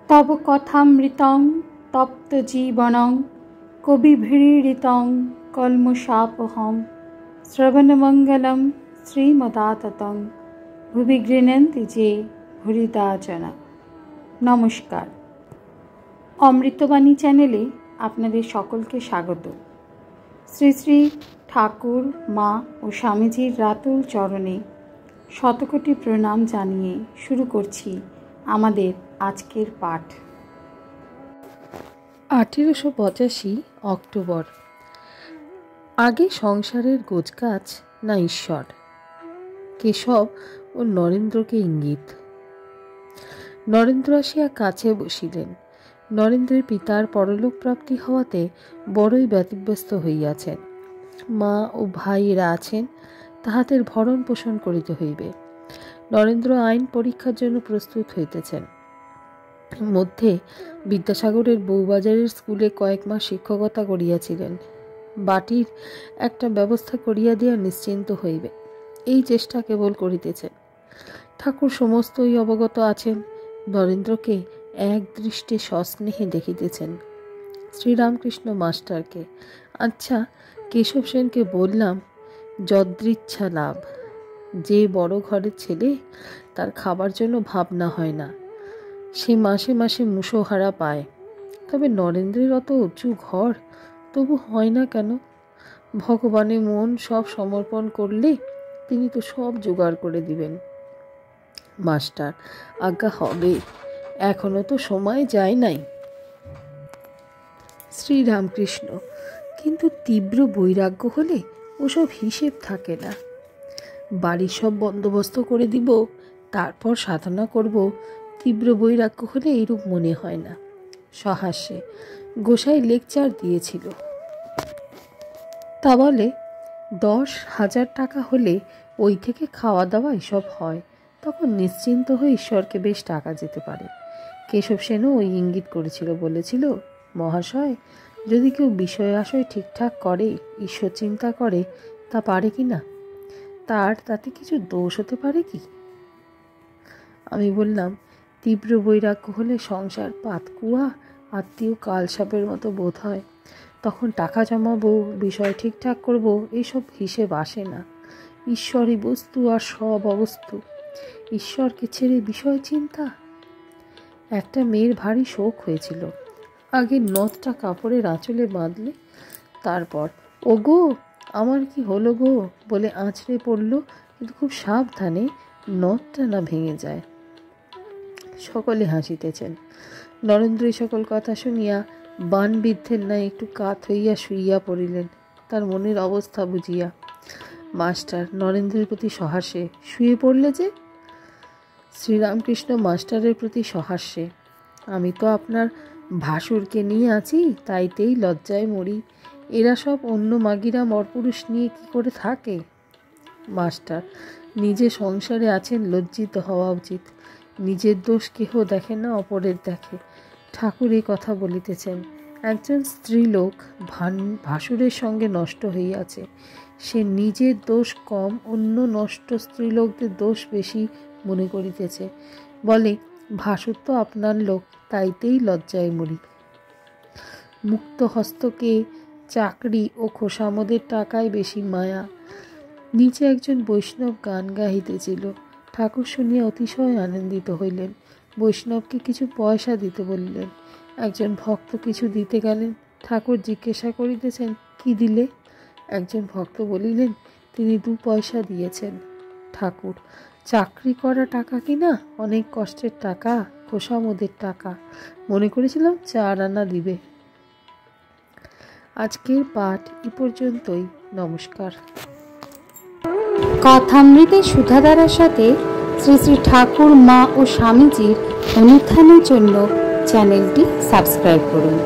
तव कथामृतं तप्तजीवनं कविभिरीडितं कल्मषापहं श्रवणमङ्गलं श्रीमदाततं भुवि गृह्णन्ति जे भूरिदा जना। नमस्कार, अमृतबाणी चैनेले आपनादेर सकलके स्वागत। श्री श्री ठाकुर मा और स्वामीजीर रातुल चरणे शतकोटी प्रणाम जानिए शुरू करछि आमादेर आजकेर पाठ। 1885 अक्टोबर। आगे संसारेर गोजगाछ ना ईश्वर। केशव और नरेंद्र के इंगित। नरेंद्र आसिया काছে बसिलेन। नरेंद्रेर पितार परलोक प्राप्ति हওয়াতে बड़ई ব্যতিব্যস্ত হইয়াছেন। मा ओ भाईरा आছেন, তাহাদের ভরণ পোষণ করিতে হইবে। नरेंद्र आईन परीक्षार जन्य प्रस्तुत हইতেছেন। মধ্যে বিদ্যাসাগরের বউবাজারের স্কুলে কয়েক মাস শিক্ষকতা করিয়াছিলেন। বাটির একটা ব্যবস্থা করিয়া দিয়া নিশ্চিন্ত হইবে, এই চেষ্টা কেবল করিতেছেন। ঠাকুর সমস্তই অবগত আছেন। নরেন্দ্রকে এক দৃষ্টে সস্নেহে দেখিতেছেন। শ্রীরামকৃষ্ণ মাস্টারকে, আচ্ছা কেশব সেনকে বললাম, যদৃচ্ছা লাভ। যে বড় ঘরের ছেলে, তার খাবার জন্য ভাবনা হয় না, সে মাসে মাসে মুষোহারা পায়। তবে নরেন্দ্রের অত উঁচু ঘর, তবু হয় না কেন? ভগবানের মন সব সমর্পণ করলে তিনি তো সব জোগাড় করে দিবেন। মাস্টার, আজ্ঞা হবে, এখনো তো সময় যায় নাই। শ্রীরামকৃষ্ণ, কিন্তু তীব্র বৈরাগ্য হলে ওসব হিসেব থাকে না। বাড়ির সব বন্দোবস্ত করে দিব, তারপর সাধনা করব। তীব্র বৈরাগ্য হলে এইরূপ মনে হয় না। সহাস্যে, গোসাই লেকচার দিয়েছিল, তা বলে 10,000 টাকা হলে ওই থেকে খাওয়া দাওয়া এসব হয়, তখন নিশ্চিন্ত হয়ে ঈশ্বরকে বেশ টাকা যেতে পারে। কেশব সেনও ওই ইঙ্গিত করেছিল, বলেছিল, মহাশয়, যদি কেউ বিষয় আশয় ঠিকঠাক করে, ঈশ্বর চিন্তা করে, তা পারে কি না, তাতে কিছু দোষ হতে পারে কি? আমি বললাম, তীব্র বৈরাগ্য হলে সংসার পাতকুয়া, আত্মীয় কালসাপের মতো বোধ হয়। তখন টাকা জমাবো, বিষয় ঠিকঠাক করব, এইসব হিসেব আসে না। ঈশ্বরই বস্তু আর সব অবস্তু। ঈশ্বরকে ছেড়ে বিষয় চিন্তা। একটা মেয়ের ভারী শোক হয়েছিল। আগে নথটা কাপড়ের আঁচলে বাঁধলে, তারপর ও গো আমার কি হলো গো বলে আঁচড়ে পড়ল, কিন্তু খুব সাবধানে, নথটা না ভেঙে যায়। সকলে হাসিতেছেন। নরেন্দ্র এই সকল কথা শুনিয়া বানবিদ্ধের ন্যায় একটু কাত হইয়া শুইয়া পড়িলেন, তার মনের অবস্থা বুঝিয়া। মাস্টার নরেন্দ্রের প্রতি সহাস্যে, শুয়ে পড়লে যে? শ্রীরামকৃষ্ণ মাস্টারের প্রতি সহাস্যে, আমি তো আপনার ভাসুরকে নিয়ে আছি, তাইতেই লজ্জায় মরি। এরা সব অন্য মাগিরা মরপুরুষ নিয়ে কি করে থাকে? মাস্টার, নিজে সংসারে আছেন, লজ্জিত হওয়া উচিত। নিজের দোষ কেহ দেখে না, অপরের দেখে। ঠাকুর এই কথা বলিতেছেন। একজন স্ত্রীলোক ভাসুরের সঙ্গে নষ্ট হইয়াছে, সে নিজের দোষ কম, অন্য নষ্ট স্ত্রীলোকদের দোষ বেশি মনে করিতেছে। বলে, ভাসুর তো আপনার লোক, তাইতেই লজ্জায় মরি। মুক্ত হস্তকে চাকরি ও খোসামদের টাকায় বেশি মায়া। নিচে একজন বৈষ্ণব গান গাহিতেছিল। ঠাকুর শুনিয়া অতিশয় আনন্দিত হইলেন। বৈষ্ণবকে কিছু পয়সা দিতে বললেন। একজন ভক্ত কিছু দিতে গেলেন। ঠাকুর জিজ্ঞাসা করিতেছেন, কি দিলে? একজন ভক্ত বলিলেন, তিনি 2 পয়সা দিয়েছেন। ঠাকুর, চাকরি করা টাকা কি না, অনেক কষ্টের টাকা, খোসামদের টাকা, মনে করেছিলাম 4 আনা দিবে। আজকের পাঠ এই পর্যন্তই। নমস্কার। কথামৃতের সুধাধারার সাথে শ্রী শ্রী ঠাকুর মা ও স্বামীজির অনুধ্যানের জন্য চ্যানেলটি সাবস্ক্রাইব করুন।